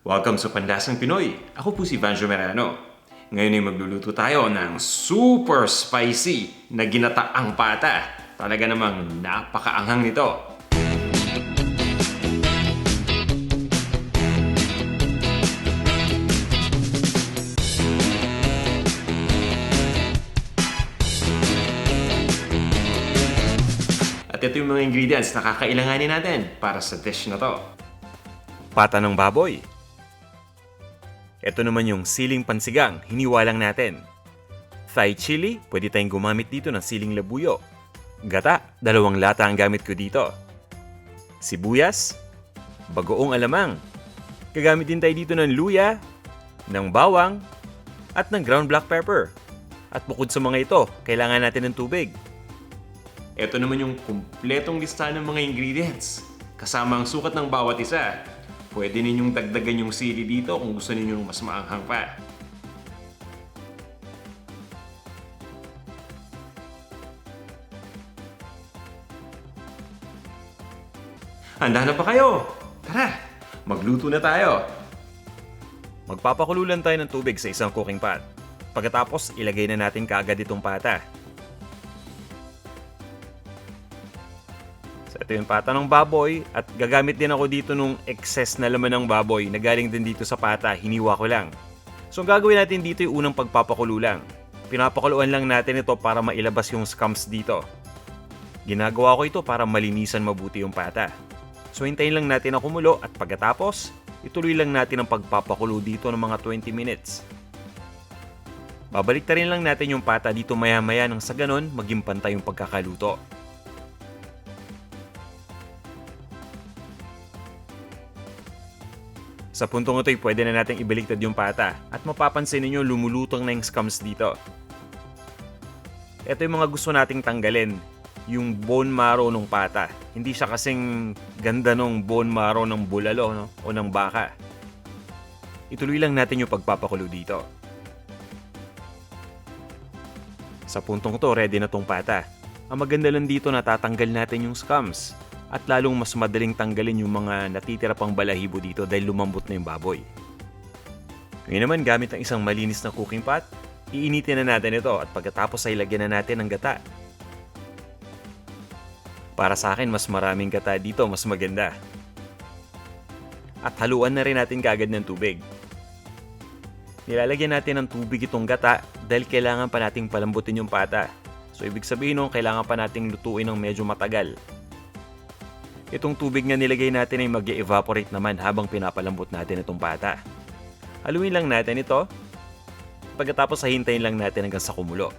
Welcome sa Pandasang Pinoy. Ako po si Vanjo Merano. Ngayon ay magluluto tayo ng super spicy na ginataang pata. Talaga namang napakaanghang nito. At ito yung mga ingredients na kakailanganin natin para sa dish na to. Pata ng baboy. Ito naman yung siling pansigang, hiniwa lang natin. Thai chili, pwede tayong gumamit dito ng siling labuyo. Gata, 2 lata ang gamit ko dito. Sibuyas, bagoong alamang. Gagamit din tayo dito ng luya, ng bawang, at ng ground black pepper. At bukod sa mga ito, kailangan natin ng tubig. Ito naman yung kumpletong listahan ng mga ingredients. Kasama ang sukat ng bawat isa. Pwede ninyong dagdagan yung sili dito kung gusto ninyong mas maanghang pa. Handa na ba kayo? Tara, magluto na tayo. Magpapakulo lang tayo ng tubig sa isang cooking pot. Pagkatapos, ilagay na natin kaagad itong pata. So, ito yung pata ng baboy at gagamit din ako dito nung excess na laman ng baboy na galing din dito sa pata, hiniwa ko lang. So, ang gagawin natin dito yung unang pagpapakulo lang. Pinapakuluan lang natin ito para mailabas yung scums dito. Ginagawa ko ito para malinisan mabuti yung pata. So, hintayin lang natin na kumulo at pagkatapos, ituloy lang natin ang pagpapakulo dito ng mga 20 minutes. Babalik rin lang natin yung pata dito maya-maya nang sa ganon maging pantay yung pagkakaluto. Sa puntong ito ay pwede na natin ibaliktad yung pata at mapapansin ninyo lumulutang na yung scums dito. Ito yung mga gusto nating tanggalin, yung bone marrow ng pata. Hindi siya kasing ganda ng bone marrow ng bulalo no? O ng baka. Ituloy lang natin yung pagpapakulo dito. Sa puntong to, ready na tong pata. Ang maganda lang dito natatanggal natin yung scums. At lalong mas madaling tanggalin yung mga natitira pang balahibo dito dahil lumambot na yung baboy. Ngayon naman, gamit ang isang malinis na cooking pot, iinitin na natin ito at pagkatapos ay lagyan na natin ng gata. Para sa akin, mas maraming gata dito, mas maganda. At haluan na rin natin kaagad ng tubig. Nilalagyan natin ng tubig itong gata dahil kailangan pa nating palambutin yung pata. So ibig sabihin nun, kailangan pa nating lutuin ng medyo matagal. Itong tubig na nilagay natin ay mag-evaporate naman habang pinapalambot natin itong pata. Haluin lang natin ito. Pagkatapos hintayin lang natin hanggang sa kumulo.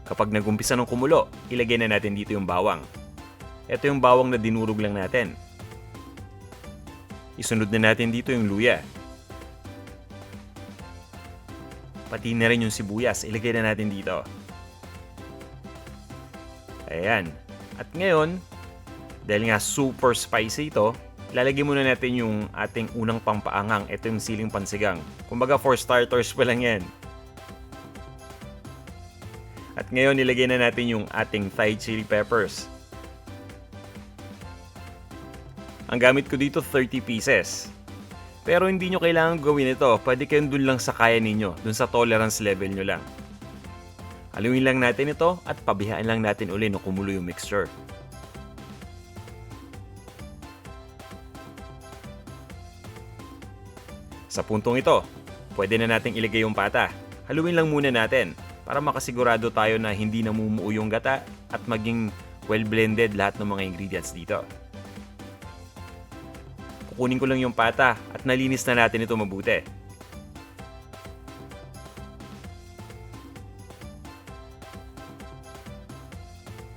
Kapag nagumpisa ng kumulo, ilagay na natin dito yung bawang. Ito yung bawang na dinurog lang natin. Isunod na natin dito yung luya. Pati na rin yung sibuyas, ilagay na natin dito. Ayan. At ngayon, dahil nga super spicy ito, lalagyan muna natin yung ating unang pampaanghang. Ito yung siling pansigang. Kumbaga for starters pa lang yan. At ngayon, ilagay na natin yung ating Thai chili peppers. Ang gamit ko dito, 30 pieces. Pero hindi nyo kailangan gawin ito. Pwede kayong dun lang sa kaya ninyo. Dun sa tolerance level nyo lang. Haluin lang natin ito at pabihaan lang natin uli no kumulo yung mixture. Sa puntong ito, pwede na nating ilagay yung pata. Haluin lang muna natin para makasigurado tayo na hindi namumuo yung gata at maging well blended lahat ng mga ingredients dito. Kukunin ko lang yung pata at nalinis na natin ito mabuti.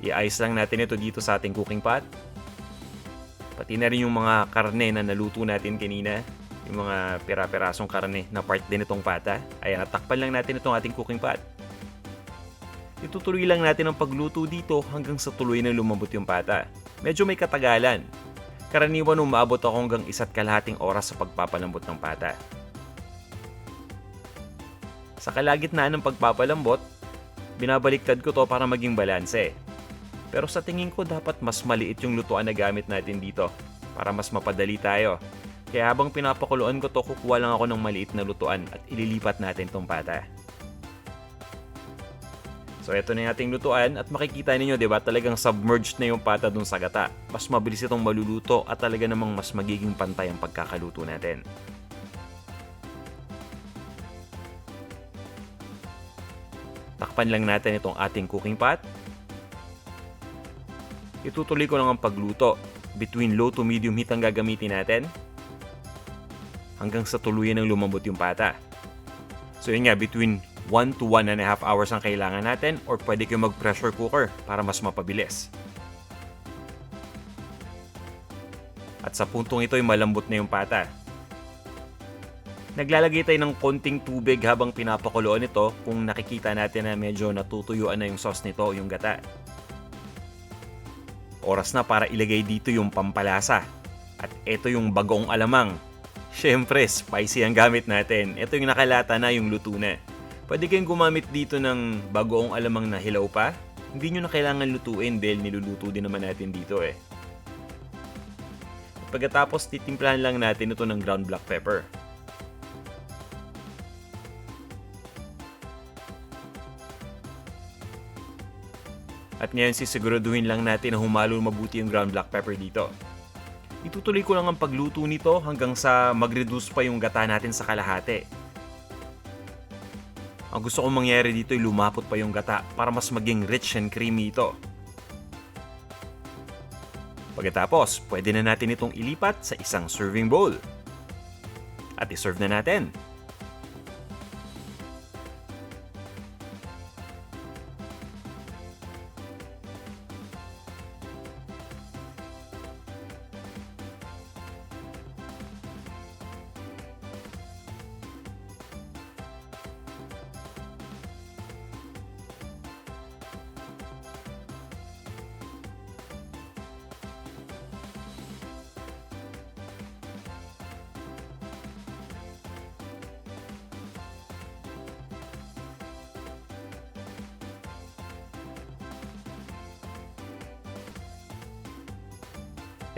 I-ice lang natin ito dito sa ating cooking pot. Pati na rin yung mga karne na naluto natin kanina. Yung mga pera-perasong karne na part din itong pata. Ayan, takpan lang natin itong ating cooking pot. Itutuloy lang natin ang pagluto dito hanggang sa tuloy na lumambot yung pata. Medyo may katagalan. Karaniwan umaabot ako hanggang 1.5 oras sa pagpapalambot ng pata. Sa kalagitnaan ng pagpapalambot, binabaliktad ko to para maging balanse. Pero sa tingin ko dapat mas maliit yung lutuan na gamit natin dito para mas mapadali tayo. Kaya habang pinapakuluan ko to, kukuha lang ako ng maliit na lutuan at ililipat natin tong pata. So ito na yung ating lutuan at makikita ninyo, di ba, talagang submerged na yung pata dun sa gata. Mas mabilis itong maluluto at talaga namang mas magiging pantay ang pagkakaluto natin. Takpan lang natin itong ating cooking pot. Itutuloy ko lang ang pagluto. Between low to medium heat ang gagamitin natin hanggang sa tuluyan ng lumambot yung pata. So yun nga, between 1 to 1.5 hours ang kailangan natin, or pwede kayo mag-pressure cooker para mas mapabilis. At sa puntong ito ay malambot na yung pata. Naglalagay tayo ng konting tubig habang pinapakuluan ito kung nakikita natin na medyo natutuyuan na yung sauce nito, yung gata. Oras na para ilagay dito yung pampalasa. At ito yung bagoong alamang. Siyempre, spicy ang gamit natin. Ito yung nakalata na, yung luto na. Pwede kayong gumamit dito ng bagoong alamang na hilaw pa. Hindi nyo na kailangan lutuin dahil niluluto din naman natin dito eh. Pagkatapos, titimplahan lang natin ito ng ground black pepper. At ngayon sisiguraduhin lang natin na humalo mabuti yung ground black pepper dito. Itutuloy ko lang ang pagluto nito hanggang sa mag-reduce pa yung gata natin sa kalahati. Ang gusto kong mangyari dito ay lumapot pa yung gata para mas maging rich and creamy ito. Pagkatapos, pwede na natin itong ilipat sa isang serving bowl. At iserve na natin.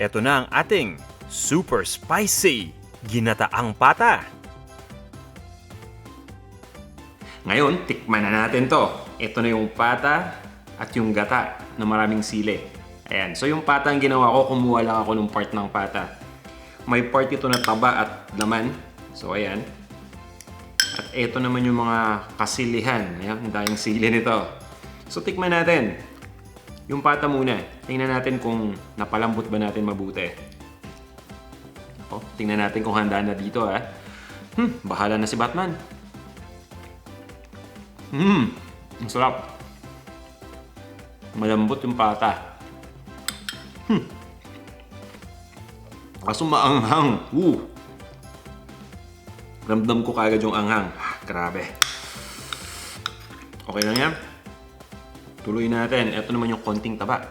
Ito na ang ating super spicy ginataang pata. Ngayon, tikman na natin to. Ito na yung pata at yung gata na maraming sili. Ayan, so yung pata ang ginawa ko, kumuha lang ako ng part ng pata. May part ito na taba at laman. So ayan. At ito naman yung mga kasilihan. Ayan, ang daming sili nito. So tikman natin. Yung pata muna. Tingnan natin kung napalambot ba natin mabuti. O, tingnan natin kung handa na dito ha. Bahala na si Batman. Ang sarap. Malambot yung pata. Kaso maanghang. Ramdam ko kagad yung anghang. Grabe. Okay lang yan. Tuloy natin. Ito naman yung konting taba.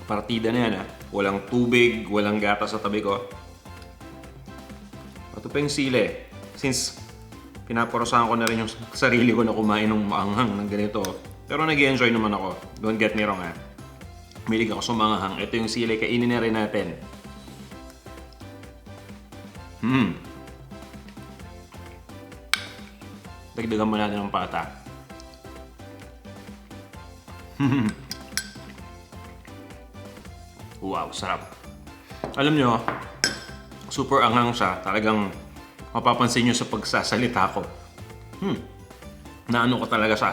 Partida na yan ha. Walang tubig, walang gata sa tabi ko. Ito pa yung sili. Since pinaparusahan ko na rin yung sarili ko na kumain ng maanghang ng ganito. Pero nag-i-enjoy naman ako. Don't get me wrong ha. Milig ako sa maanghang. Ito yung sili. Kainin na rin natin. Dagdagan mo natin ng pata. Wow, sarap. Alam nyo, super anghang siya. Talagang mapapansin nyo sa pagsasalita ko. Naano ko talaga siya.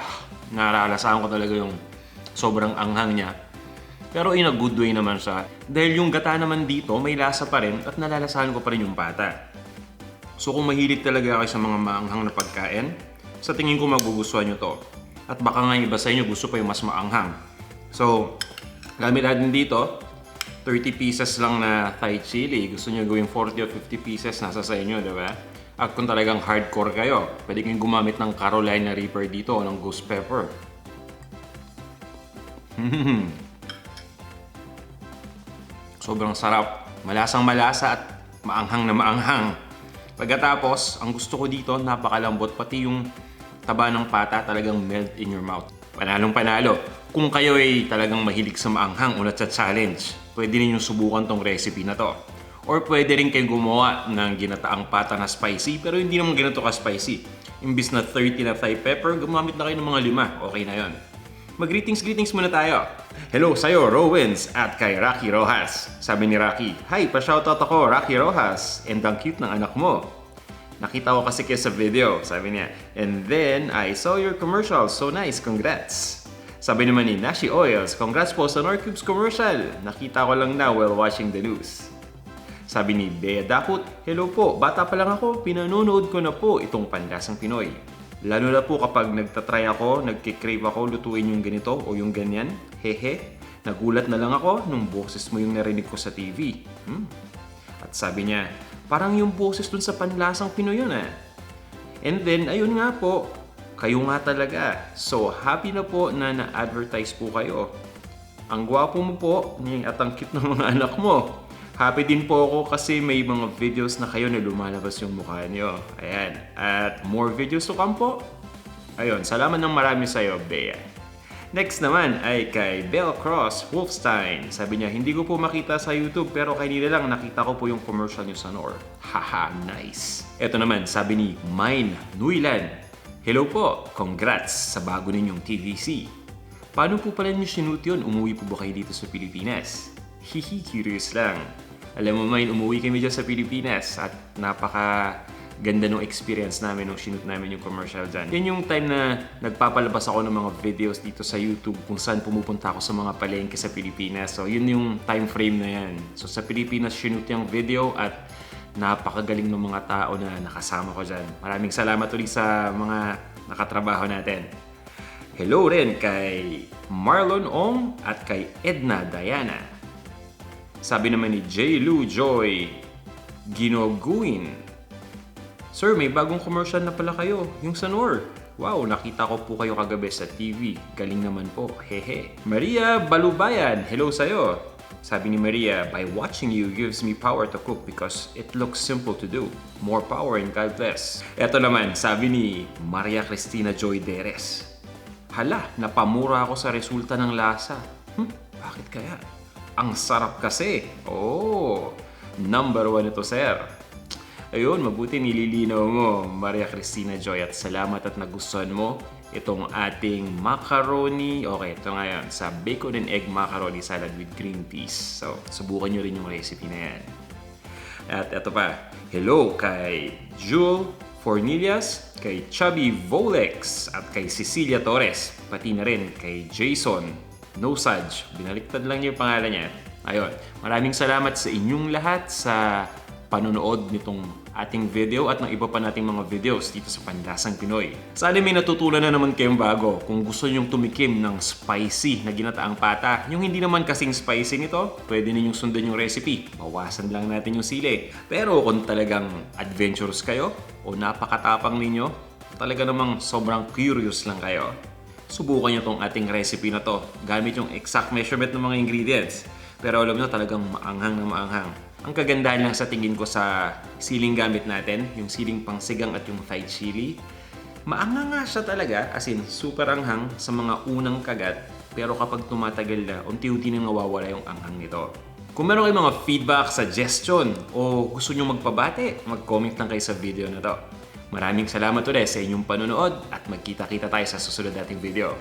Naralasahan ko talaga yung sobrang anghang niya. Pero in a good way naman siya. Dahil yung gata naman dito, may lasa pa rin at nalalasahan ko pa rin yung pata. So kung mahilig talaga kayo sa mga maanghang na pagkain, sa tingin ko magugustuhan nyo to. At baka nga iba sa inyo gusto pa yung mas maanghang. So, gamit natin dito, 30 pieces lang na Thai chili. Gusto nyo gawing 40 or 50 pieces, nasa sa inyo, di ba? At kung talagang hardcore kayo, pwede kayong gumamit ng Carolina Reaper dito o ng ghost pepper. Sobrang sarap. Malasang malasa at maanghang na maanghang. Pagkatapos, ang gusto ko dito, napakalambot. Pati yung taba ng pata talagang melt in your mouth. Panalong panalo. Kung kayo ay talagang mahilig sa maanghang o challenge, pwede ninyong subukan tong recipe na to. Or pwede rin kayong gumawa ng ginataang pata na spicy, pero hindi naman ganito ka-spicy. Imbis na 30 na Thai pepper, gumamit na kayo ng mga 5. Okay na yon. Mag-greetings muna tayo. Hello sa'yo, Rowens, at kay Rocky Rojas. Sabi ni Rocky, "Hi, pa-shoutout ako, Rocky Rojas, and ang cute ng anak mo. Nakita ko kasi kayo sa video," sabi niya. "And then, I saw your commercial, so nice, congrats." Sabi naman ni Nashi Oils, "Congrats po sa Norcubes commercial. Nakita ko lang na while watching the news." Sabi ni Bea Daput, "Hello po, bata pa lang ako, pinanonood ko na po itong Panlasang Pinoy. Lalo na po kapag nagtatry ako, nagkikrave ako lutuin yung ganito o yung ganyan. Hehe, nagulat na lang ako nung boses mo yung narinig ko sa TV." At sabi niya, "Parang yung boses dun sa Panlasang Pinoy yun ah." And then, ayun nga po, kayo nga talaga. So, happy na po na na-advertise po kayo. Ang gwapo mo po at ang cute ng mga anak mo. Happy din po ako kasi may mga videos na kayo na lumalabas yung mukha niyo. Ayan. At more videos to come po. Ayun, salamat ng marami sa'yo, Bea. Next naman ay kay Bell Cross Wolfstein. Sabi niya, "Hindi ko po makita sa YouTube pero kanina lang nakita ko po yung commercial niyo sa Nor. Haha, nice." Ito naman, sabi ni Mine Nuilan. "Hello po, congrats sa bago ninyong TVC. Paano po pala niyo sinut yun? Umuwi po ba kayo dito sa Pilipinas?" Hihi, curious lang. Alam mo, Mine, umuwi kami dyan sa Pilipinas at napaka-ganda ng experience namin nung shoot namin yung commercial dyan. Yan yung time na nagpapalabas ako ng mga videos dito sa YouTube kung saan pumupunta ako sa mga palengke sa Pilipinas. So, yun yung time frame na yan. So, sa Pilipinas, shoot yung video at napakagaling ng mga tao na nakasama ko dyan. Maraming salamat ulit sa mga nakatrabaho natin. Hello rin kay Marlon Ong at kay Edna Diana. Sabi naman ni J. Lou Joy Ginoguin, "Sir, may bagong commercial na pala kayo, yung sa Nor. Wow, nakita ko po kayo kagabi sa TV. Galing naman po, hehe." Maria Balubayan, hello sa'yo. Sabi ni Maria, "By watching you gives me power to cook because it looks simple to do. More power and God bless." Ito naman, sabi ni Maria Cristina Joy Deres, "Hala, napamura ako sa resulta ng lasa. Bakit kaya? Ang sarap kasi." Oh, number 1 ito, sir. Ayun, mabuti nililinaw mo, Maria Cristina Joy, at salamat at nagustuhan mo itong ating macaroni. Okay, ito ngayon, sa bacon and egg macaroni salad with green peas. So, subukan nyo rin yung recipe na yan. At ito pa, hello kay Jewel Fornillas, kay Chubby Volex, at kay Cecilia Torres, pati na rin kay Jason Nosage. Binaliktad lang niya yung pangalan niya. Ayun, maraming salamat sa inyong lahat sa panonood nitong ating video at ng iba pa nating mga videos dito sa Panlasang Pinoy. Sana may natutunan na naman kayong bago. Kung gusto nyong tumikim ng spicy na ginataang pata, yung hindi naman kasing spicy nito, pwede ninyong sundan yung recipe. Bawasan lang natin yung sili. Pero kung talagang adventurous kayo o napakatapang ninyo, talaga namang sobrang curious lang kayo, subukan nyo tong ating recipe na to gamit yung exact measurement ng mga ingredients. Pero alam nyo, talagang maanghang na maanghang. Ang kagandahan lang sa tingin ko sa siling gamit natin, yung siling pangsigang at yung Thai chili, maanghang nga siya talaga, as in super anghang sa mga unang kagat. Pero kapag tumatagal na, unti-unti nang nawawala yung anghang nito. Kung meron kayong mga feedback, suggestion, o gusto nyo magpabate, mag-comment lang kayo sa video na to. Maraming salamat ulit sa inyong panonood at magkita-kita tayo sa susunod nating video.